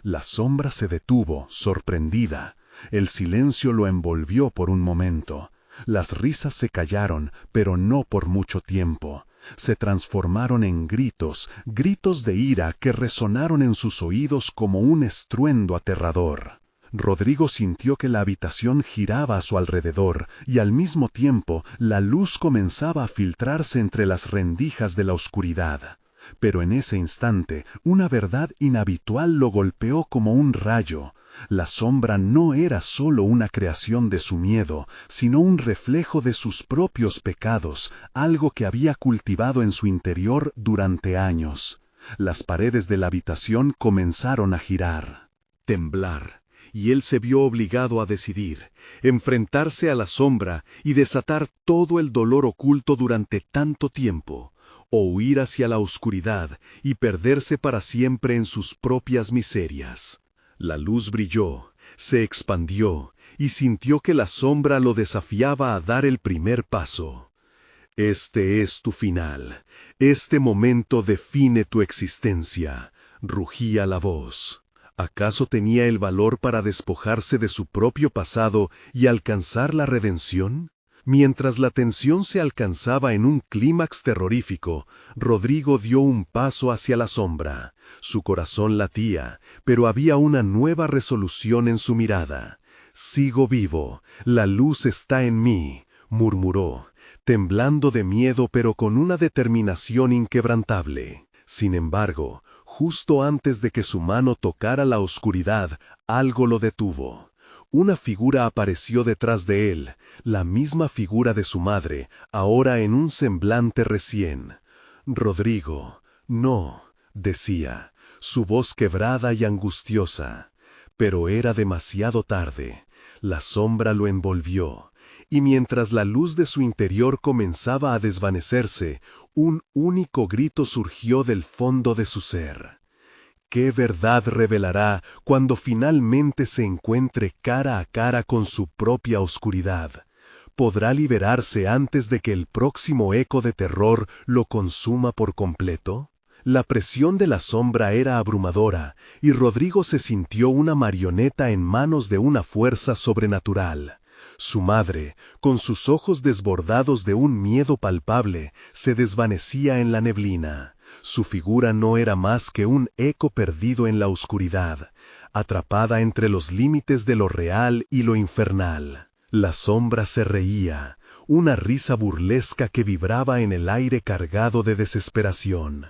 [SPEAKER 2] La sombra se detuvo, sorprendida. El silencio lo envolvió por un momento. Las risas se callaron, pero no por mucho tiempo. Se transformaron en gritos, gritos de ira que resonaron en sus oídos como un estruendo aterrador. Rodrigo sintió que la habitación giraba a su alrededor y al mismo tiempo la luz comenzaba a filtrarse entre las rendijas de la oscuridad. Pero en ese instante una verdad inhabitual lo golpeó como un rayo. La sombra no era solo una creación de su miedo, sino un reflejo de sus propios pecados, algo que había cultivado en su interior durante años. Las paredes de la habitación comenzaron a girar,
[SPEAKER 1] temblar, y él se vio obligado a decidir, enfrentarse a la sombra y desatar todo el dolor oculto durante tanto tiempo, o huir hacia la oscuridad y perderse para siempre en sus propias miserias. La luz brilló, se expandió, y sintió que la sombra lo desafiaba a dar el primer paso. Este es tu final. Este momento define tu existencia, rugía la voz. ¿Acaso tenía el valor para despojarse de su propio pasado y alcanzar la redención? Mientras la tensión se alcanzaba en un clímax terrorífico, Rodrigo dio un paso hacia la sombra. Su corazón latía, pero había una nueva resolución en su mirada. «Sigo vivo, la luz está en mí», murmuró, temblando de miedo pero con una determinación inquebrantable. Sin embargo, justo antes de que su mano tocara la oscuridad, algo lo detuvo. Una figura apareció detrás de él, la misma figura de su madre, ahora en un semblante recién. «Rodrigo, no», decía, su voz quebrada y angustiosa. Pero era demasiado tarde. La sombra lo envolvió, y mientras la luz de su interior comenzaba a desvanecerse, un único grito surgió del fondo de su ser. ¿Qué verdad revelará cuando finalmente se encuentre cara a cara con su propia oscuridad? ¿Podrá liberarse antes de que el próximo eco de terror lo consuma por completo? La presión de la sombra era abrumadora, y Rodrigo se sintió una marioneta en manos de una fuerza sobrenatural. Su madre, con sus ojos desbordados de un miedo palpable, se desvanecía en la neblina. Su figura no era más que un eco perdido en la oscuridad, atrapada entre los límites de lo real y lo infernal. La sombra se reía, una risa burlesca que vibraba en el aire cargado de desesperación.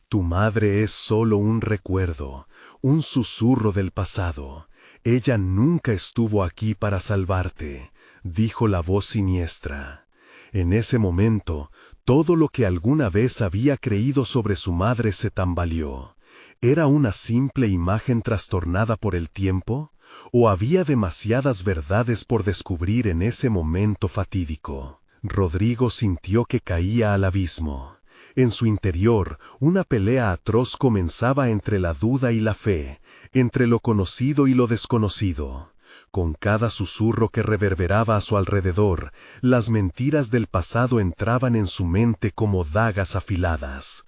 [SPEAKER 1] Tu madre es solo un recuerdo, un susurro del pasado. Ella nunca estuvo aquí para salvarte, dijo la voz siniestra. En ese momento, todo lo que alguna vez había creído sobre su madre se tambaleó. ¿Era una simple imagen trastornada por el tiempo? ¿O había demasiadas verdades por descubrir en ese momento fatídico? Rodrigo sintió que caía al abismo. En su interior, una pelea atroz comenzaba entre la duda y la fe, entre lo conocido y lo desconocido. Con cada susurro que reverberaba a su alrededor, las mentiras del pasado entraban en su mente como dagas afiladas.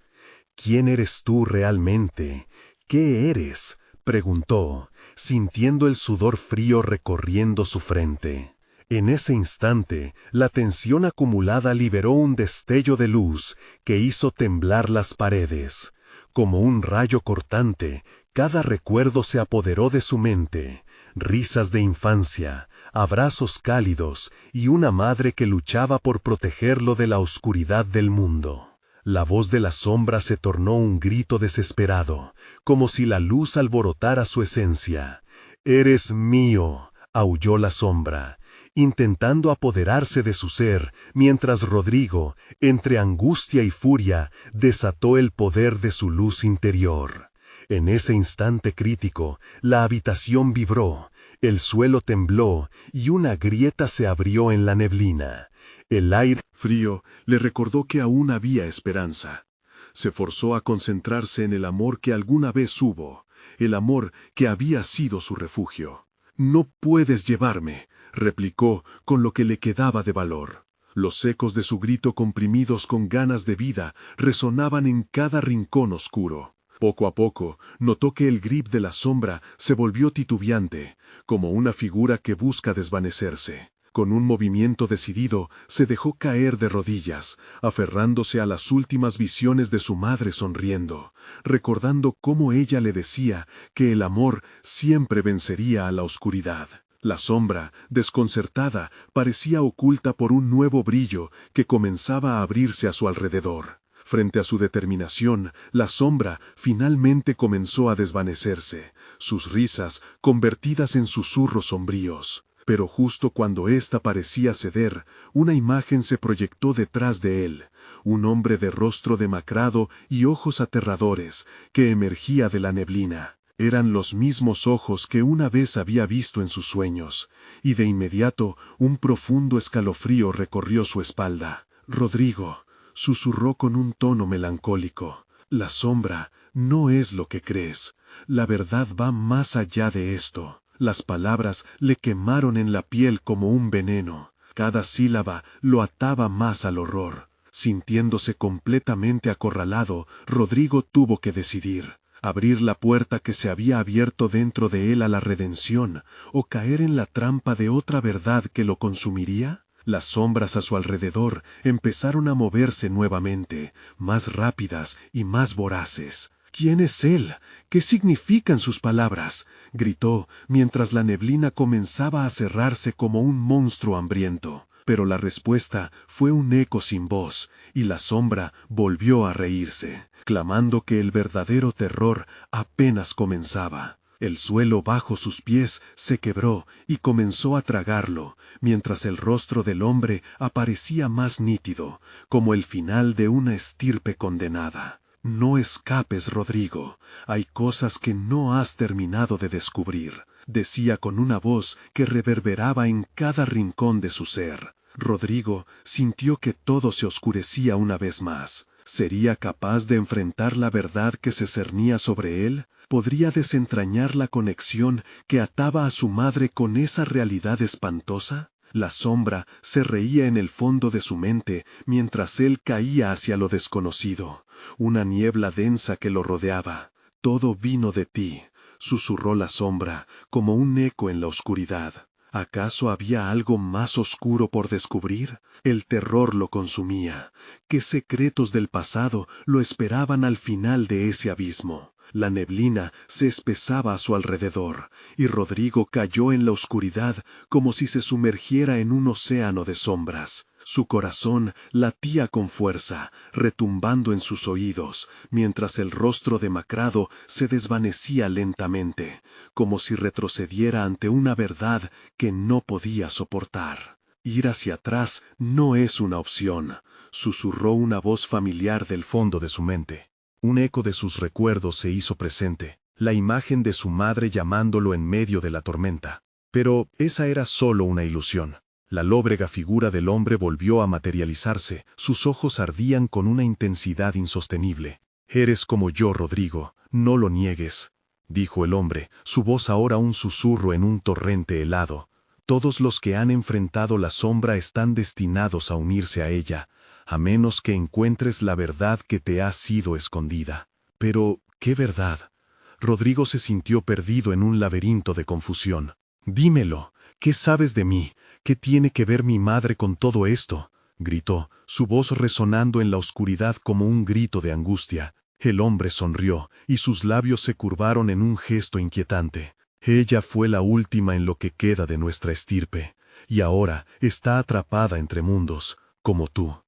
[SPEAKER 1] ¿Quién eres tú realmente? ¿Qué eres?, preguntó, sintiendo el sudor frío recorriendo su frente. En ese instante, la tensión acumulada liberó un destello de luz que hizo temblar las paredes. Como un rayo cortante, cada recuerdo se apoderó de su mente. Risas de infancia, abrazos cálidos y una madre que luchaba por protegerlo de la oscuridad del mundo. La voz de la sombra se tornó un grito desesperado, como si la luz alborotara su esencia. «Eres mío», aulló la sombra,
[SPEAKER 2] intentando apoderarse de su ser, mientras Rodrigo, entre angustia y furia, desató el poder de su luz interior. En ese instante crítico, la habitación vibró, el suelo tembló y una grieta se abrió en la neblina. El aire
[SPEAKER 1] frío le recordó que aún había esperanza. Se forzó a concentrarse en el amor que alguna vez hubo, el amor que había sido su refugio. «No puedes llevarme», replicó con lo que le quedaba de valor. Los ecos de su grito comprimidos con ganas de vida resonaban en cada rincón oscuro. Poco a poco, notó que el grip de la sombra se volvió titubeante, como una figura que busca desvanecerse. Con un movimiento decidido, se dejó caer de rodillas, aferrándose a las últimas visiones de su madre sonriendo, recordando cómo ella le decía que el amor siempre vencería a la oscuridad. La sombra, desconcertada, parecía oculta por un nuevo brillo que comenzaba a abrirse a su alrededor. Frente a su determinación, la sombra finalmente comenzó a desvanecerse, sus risas convertidas en susurros sombríos. Pero justo cuando ésta parecía ceder, una imagen se proyectó detrás de él, un hombre de rostro demacrado y ojos aterradores, que emergía de la neblina. Eran los mismos ojos que una vez había visto en sus sueños, y de inmediato un profundo escalofrío recorrió su espalda. «Rodrigo», susurró con un tono melancólico, «la sombra no es lo que crees. La verdad va más allá de esto». Las palabras le quemaron en la piel como un veneno. Cada sílaba lo ataba más al horror. Sintiéndose completamente acorralado, Rodrigo tuvo que decidir: abrir la puerta que se había abierto dentro de él a la redención, o caer en la trampa de otra verdad que lo consumiría. Las sombras a su alrededor empezaron a moverse nuevamente, más rápidas y más voraces. «¿Quién es él? ¿Qué significan sus palabras?», gritó, mientras la neblina comenzaba a cerrarse como un monstruo hambriento. Pero la respuesta fue un eco sin voz, y la sombra volvió a reírse, clamando que el verdadero terror apenas comenzaba. El suelo bajo sus pies se quebró y comenzó a tragarlo, mientras el rostro del hombre aparecía más nítido, como el final de una estirpe condenada. «No escapes, Rodrigo. Hay cosas que no has terminado de descubrir», decía con una voz que reverberaba en cada rincón de su ser. Rodrigo sintió que todo se oscurecía una vez más. ¿Sería capaz de enfrentar la verdad que se cernía sobre él? ¿Podría desentrañar la conexión que ataba a su madre con esa realidad espantosa? La sombra se reía en el fondo de su mente mientras él caía hacia lo desconocido. Una niebla densa que lo rodeaba. «Todo vino de ti», susurró la sombra, como un eco en la oscuridad. ¿Acaso había algo más oscuro por descubrir? El terror lo consumía. ¿Qué secretos del pasado lo esperaban al final de ese abismo? La neblina se espesaba a su alrededor, y Rodrigo cayó en la oscuridad como si se sumergiera en un océano de sombras. Su corazón latía con fuerza, retumbando en sus oídos, mientras el rostro demacrado se desvanecía lentamente, como si retrocediera ante una verdad que no podía soportar. «Ir hacia atrás no es una opción», susurró una voz familiar del fondo de su mente. Un eco de sus recuerdos se hizo presente, la imagen de su madre llamándolo en medio de la tormenta. Pero esa era solo una ilusión. La lóbrega figura del hombre volvió a materializarse, sus ojos ardían con una intensidad insostenible. «Eres como yo, Rodrigo, no lo niegues», dijo el hombre, su voz ahora un susurro en un torrente helado. «Todos los que han enfrentado la sombra están destinados a unirse a ella, a menos que encuentres la verdad que te ha sido escondida». «Pero, ¿qué verdad?». Rodrigo se sintió perdido en un laberinto de confusión. «Dímelo, ¿qué sabes de mí? ¿Qué tiene que ver mi madre con todo esto?», gritó, su voz resonando en la oscuridad como un grito de angustia. El hombre sonrió, y sus labios se curvaron en un gesto inquietante. «Ella fue la última en lo que queda de nuestra estirpe, y ahora está atrapada entre mundos, como tú.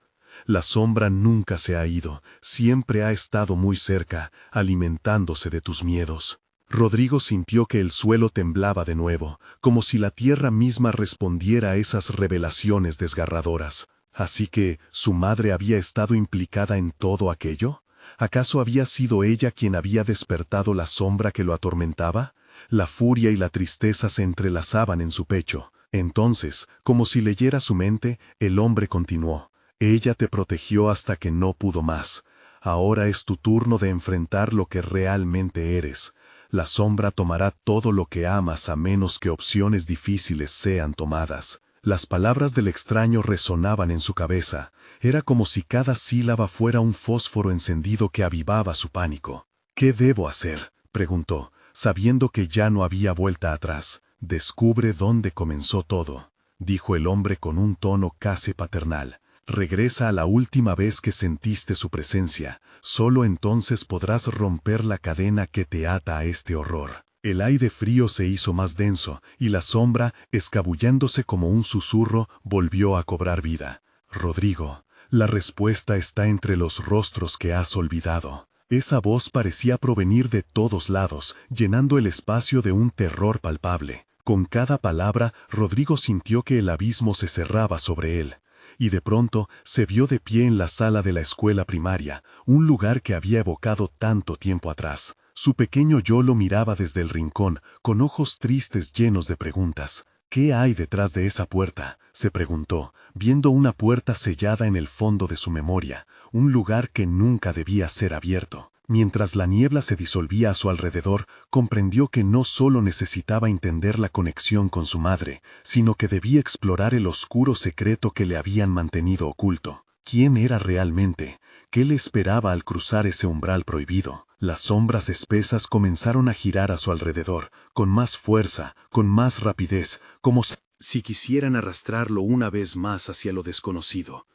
[SPEAKER 1] La sombra nunca se ha ido, siempre ha estado muy cerca, alimentándose de tus miedos». Rodrigo sintió que el suelo temblaba de nuevo, como si la tierra misma respondiera a esas revelaciones desgarradoras. Así que, ¿su madre había estado implicada en todo aquello? ¿Acaso había sido ella quien había despertado la sombra que lo atormentaba? La furia y la tristeza se entrelazaban en su pecho. Entonces, como si leyera su mente, el hombre continuó. Ella te protegió hasta que no pudo más. Ahora es tu turno de enfrentar lo que realmente eres. La sombra tomará todo lo que amas a menos que opciones difíciles sean tomadas. Las palabras del extraño resonaban en su cabeza. Era como si cada sílaba fuera un fósforo encendido que avivaba su pánico. ¿Qué debo hacer?, preguntó, sabiendo que ya no había vuelta atrás. Descubre dónde comenzó todo, dijo el hombre con un tono casi paternal. Regresa a la última vez que sentiste su presencia. Solo entonces podrás romper la cadena que te ata a este horror. El aire frío se hizo más denso, y la sombra, escabulléndose como un susurro, volvió a cobrar vida. Rodrigo, la respuesta está entre los rostros que has olvidado. Esa voz parecía provenir de todos lados, llenando el espacio de un terror palpable. Con cada palabra, Rodrigo sintió que el abismo se cerraba sobre él. Y de pronto se vio de pie en la sala de la escuela primaria, un lugar que había evocado tanto tiempo atrás. Su pequeño yo lo miraba desde el rincón, con ojos tristes llenos de preguntas. ¿Qué hay detrás de esa puerta?, se preguntó, viendo una puerta sellada en el fondo de su memoria, un lugar que nunca debía ser abierto. Mientras la niebla se disolvía a su alrededor, comprendió que no solo necesitaba entender la conexión con su madre, sino que debía explorar el oscuro secreto que le habían mantenido oculto. ¿Quién era realmente? ¿Qué le esperaba al cruzar ese umbral prohibido? Las sombras espesas comenzaron a girar a su alrededor, con más fuerza, con más rapidez, como si quisieran arrastrarlo una vez más hacia lo desconocido.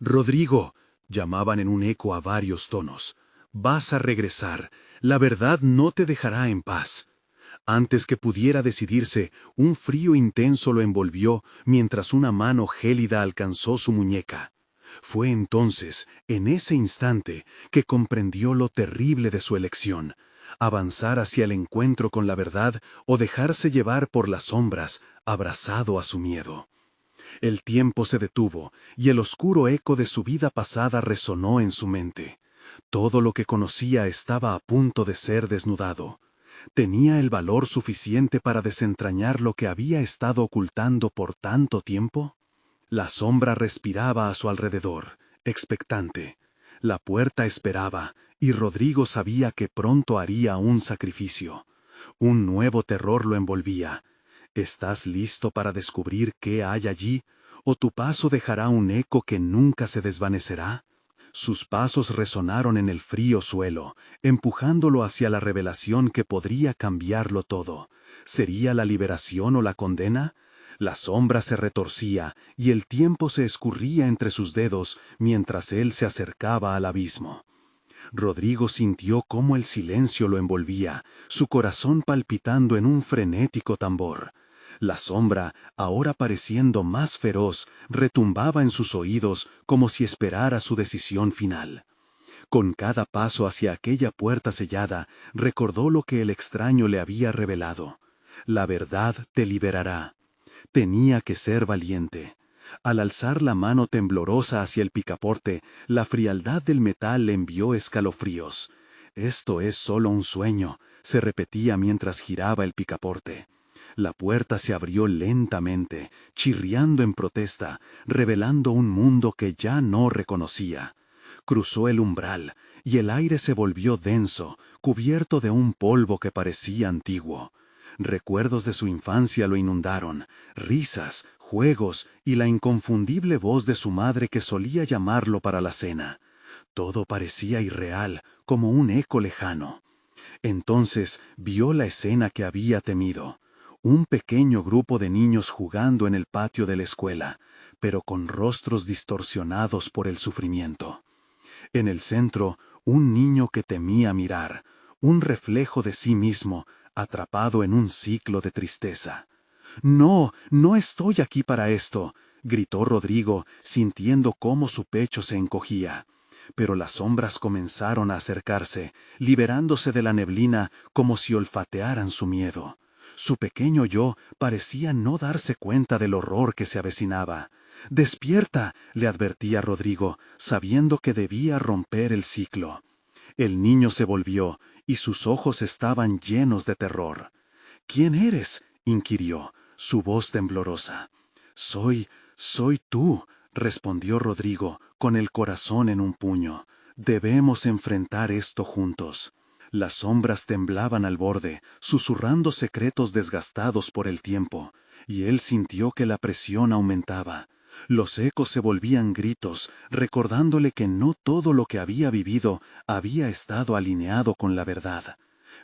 [SPEAKER 1] «Rodrigo», llamaban en un eco a varios tonos. «Vas a regresar. La verdad no te dejará en paz». Antes que pudiera decidirse, un frío intenso lo envolvió mientras una mano gélida alcanzó su muñeca. Fue entonces, en ese instante, que comprendió lo terrible de su elección: avanzar hacia el encuentro con la verdad o dejarse llevar por las sombras, abrazado a su miedo. El tiempo se detuvo, y el oscuro eco de su vida pasada resonó en su mente. Todo lo que conocía estaba a punto de ser desnudado. ¿Tenía el valor suficiente para desentrañar lo que había estado ocultando por tanto tiempo? La sombra respiraba a su alrededor, expectante. La puerta esperaba, y Rodrigo sabía que pronto haría un sacrificio. Un nuevo terror lo envolvía. ¿Estás listo para descubrir qué hay allí? ¿O tu paso dejará un eco que nunca se desvanecerá? Sus pasos resonaron en el frío suelo, empujándolo hacia la revelación que podría cambiarlo todo. ¿Sería la liberación o la condena? La sombra se retorcía y el tiempo se escurría entre sus dedos mientras él se acercaba al abismo. Rodrigo sintió cómo el silencio lo envolvía, su corazón palpitando en un frenético tambor. La sombra, ahora pareciendo más feroz, retumbaba en sus oídos como si esperara su decisión final. Con cada paso hacia aquella puerta sellada, recordó lo que el extraño le había revelado. La verdad te liberará. Tenía que ser valiente. Al alzar la mano temblorosa hacia el picaporte, la frialdad del metal le envió escalofríos. «Esto es solo un sueño», se repetía mientras giraba el picaporte. La puerta se abrió lentamente, chirriando en protesta, revelando un mundo que ya no reconocía. Cruzó el umbral, y el aire se volvió denso, cubierto de un polvo que parecía antiguo. Recuerdos de su infancia lo inundaron, risas, juegos y la inconfundible voz de su madre que solía llamarlo para la cena. Todo parecía irreal, como un eco lejano. Entonces vio la escena que había temido. Un pequeño grupo de niños jugando en el patio de la escuela, pero con rostros distorsionados por el sufrimiento. En el centro, un niño que temía mirar, un reflejo de sí mismo, atrapado en un ciclo de tristeza. «No, no estoy aquí para esto», gritó Rodrigo, sintiendo cómo su pecho se encogía.
[SPEAKER 2] pero las sombras comenzaron a acercarse, liberándose de la neblina como si olfatearan su miedo. Su pequeño yo parecía no darse cuenta del horror que se avecinaba. «Despierta», le advertía Rodrigo, sabiendo que debía romper el ciclo. El niño se volvió, y sus ojos estaban llenos de terror. «¿Quién eres?», inquirió, su voz temblorosa. Soy tú», respondió Rodrigo, con el corazón en un puño. «Debemos enfrentar esto juntos». Las sombras temblaban al borde, susurrando secretos desgastados por el tiempo, y él sintió que la presión aumentaba. Los ecos se volvían gritos, recordándole que no todo lo que había vivido había estado alineado con la verdad.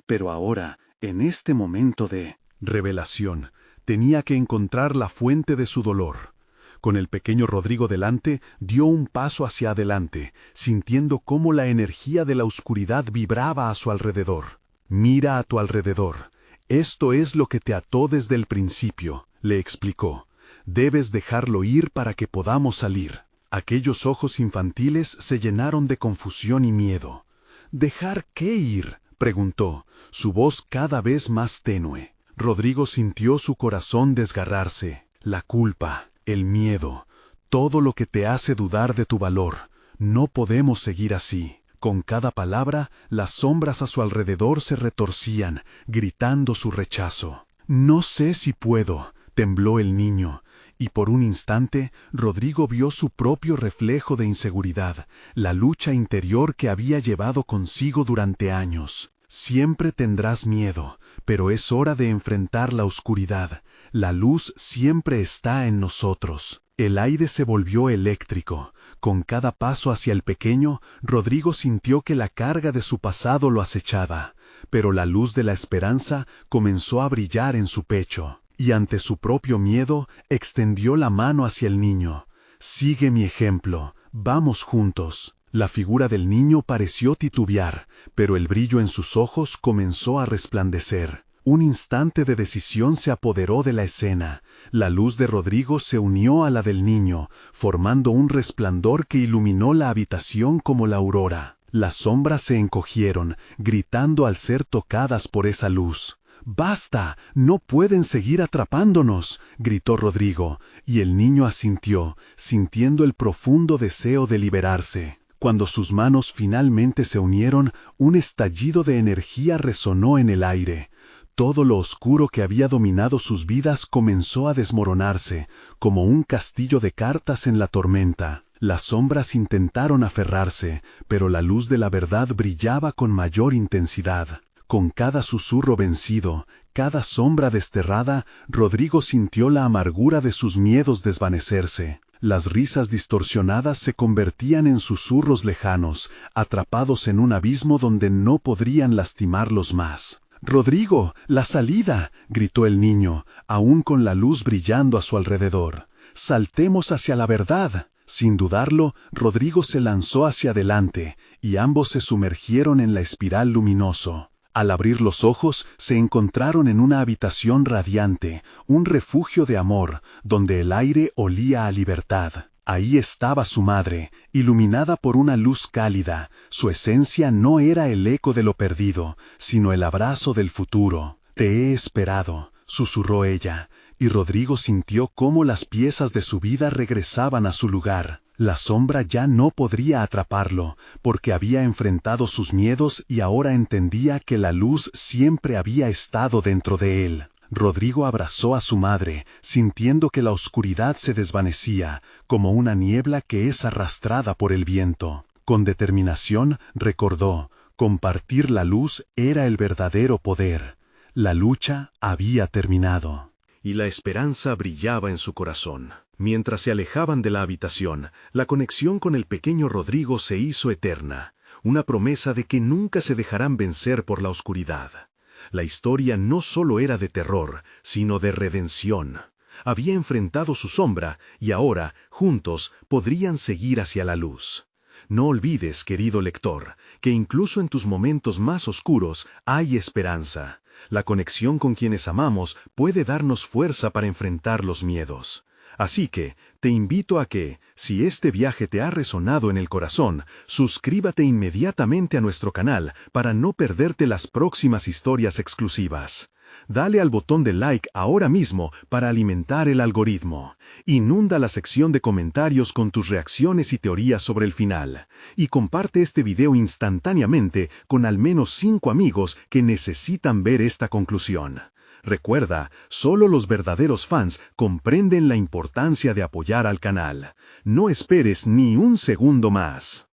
[SPEAKER 2] Pero ahora, en este momento de revelación, tenía que encontrar la fuente de su dolor. Con el pequeño Rodrigo delante, dio un paso hacia adelante, sintiendo cómo la energía de la oscuridad vibraba a su alrededor. «Mira a tu alrededor. Esto es lo que te ató desde el principio», le explicó. «Debes dejarlo ir para que podamos salir». Aquellos ojos infantiles se llenaron de confusión y miedo. «¿Dejar qué ir?», preguntó, su voz cada vez más tenue. Rodrigo sintió su corazón desgarrarse. La culpa, el miedo, todo lo que te hace dudar de tu valor. No podemos seguir así. Con cada palabra, las sombras a su alrededor se retorcían, gritando su rechazo. «No sé si puedo», tembló el niño, y por un instante Rodrigo vio su propio reflejo de inseguridad, la lucha interior que había llevado consigo durante años. «Siempre tendrás miedo, pero es hora de enfrentar la oscuridad. La luz siempre está en nosotros». El aire se volvió eléctrico. Con cada paso hacia el pequeño, Rodrigo sintió que la carga de su pasado lo acechaba, pero la luz de la esperanza comenzó a brillar en su pecho, y ante su propio miedo, extendió la mano hacia el niño. «Sigue mi ejemplo, vamos juntos». La figura del niño pareció titubear, pero el brillo en sus ojos comenzó a resplandecer. Un instante de decisión se apoderó de la escena. La luz de Rodrigo se unió a la del niño, formando un resplandor que iluminó la habitación como la aurora. Las sombras se encogieron, gritando al ser tocadas por esa luz. «¡Basta! ¡No pueden seguir atrapándonos!», gritó Rodrigo, y el niño asintió, sintiendo el profundo deseo de liberarse. Cuando sus manos finalmente se unieron, un estallido de energía resonó en el aire. Todo lo oscuro que había dominado sus vidas comenzó a desmoronarse, como un castillo de cartas en la tormenta. Las sombras intentaron aferrarse, pero la luz de la verdad brillaba con mayor intensidad. Con cada susurro vencido, cada sombra desterrada, Rodrigo sintió la amargura de sus miedos desvanecerse. Las risas distorsionadas se convertían en susurros lejanos, atrapados en un abismo donde no podrían lastimarlos más. «¡Rodrigo, la salida!», gritó el niño, aún con la luz brillando a su alrededor. «¡Saltemos hacia la verdad!». Sin dudarlo, Rodrigo se lanzó hacia adelante, y ambos se sumergieron en la espiral luminoso. Al abrir los ojos, se encontraron en una habitación radiante, un refugio de amor, donde el aire olía a libertad. Ahí estaba su madre, iluminada por una luz cálida. Su esencia no era el eco de lo perdido, sino el abrazo del futuro. «Te he esperado», susurró ella, y Rodrigo sintió cómo las piezas de su vida regresaban a su lugar. La sombra ya no podría atraparlo, porque había enfrentado sus miedos y ahora entendía que la luz siempre había estado dentro de él. Rodrigo abrazó a su madre, sintiendo que la oscuridad se desvanecía, como una niebla que es arrastrada por el viento. Con determinación recordó, compartir la luz era el verdadero poder. La lucha había terminado.
[SPEAKER 1] Y la esperanza brillaba en su corazón. Mientras se alejaban de la habitación, la conexión con el pequeño Rodrigo se hizo eterna, una promesa de que nunca se dejarán vencer por la oscuridad. La historia no solo era de terror, sino de redención. Había enfrentado su sombra y ahora, juntos, podrían seguir hacia la luz. No olvides, querido lector, que incluso en tus momentos más oscuros hay esperanza. La conexión con quienes amamos puede darnos fuerza para enfrentar los miedos. Así que, te invito a que, si este viaje te ha resonado en el corazón, suscríbete inmediatamente a nuestro canal para no perderte las próximas historias exclusivas. Dale al botón de like ahora mismo para alimentar el algoritmo. Inunda la sección de comentarios con tus reacciones y teorías sobre el final. Y comparte este video instantáneamente con al menos 5 amigos que necesitan ver esta conclusión. Recuerda, solo los verdaderos fans comprenden la importancia de apoyar al canal. No esperes ni un segundo más.